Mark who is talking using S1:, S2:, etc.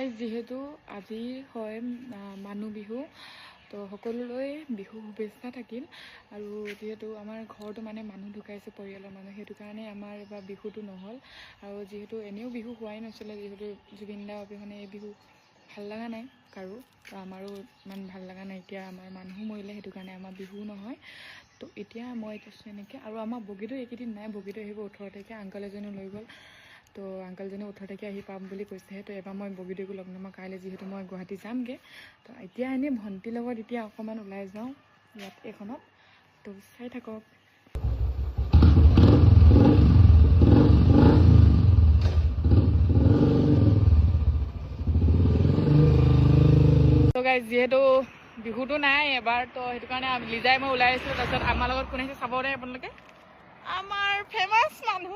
S1: guys যিহেতু আজি হয় মানুহ বিহু তো সকলোলৈ বিহু শুভেচ্ছা থাকিল আৰু যিহেতু আমাৰ ঘৰটো মানে মানুহ ঢুকাইছে পৰিয়ালৰ মানুহ সেইটো কাৰণে আমাৰ এবাৰ বিহুটো নহ'ল আৰু যিহেতু এনেও বিহু হোৱাই নাছিলে যিহেতু জুবিন দাৰ অবিহনে এই বিহু ভাল লগা নাই কাৰো তো আমাৰো ইমান ভাল লগা নাই এতিয়া আমাৰ মানুহ মৰিলে সেইটো কাৰণে আমাৰ বিহু নহয় তো এতিয়া মই এতিয়া এনেকৈ আৰু আমাৰ বগীটো এইকেইদিন নাই বগীটো আহিব 18 তাৰিখে আংকল এজনে লৈ গ'ল তো আংকলজনে 18 তাৰিখে আহি পাম বুলি কৈছে তো এবাৰ মই বগীটোকো লগ নাপাওঁ কাইলৈ যিহেতু মই গুৱাহাটী যামগৈ তো এতিয়া এনেই ভণ্টিৰ লগত এতিয়া অকণমান ওলাই যাওঁ ইয়াত এইখনত তো চাই থাকক তো গাইজ যিহেতু বিহুটো নাই এবাৰ তো সেইটো কাৰণে লিজাই মই ওলাই আহিছিলোঁ তাৰপিছত আমাৰ লগত কোন আহিছে চাব দে আপোনালোকে আমাৰ ফেমাছ মানুহ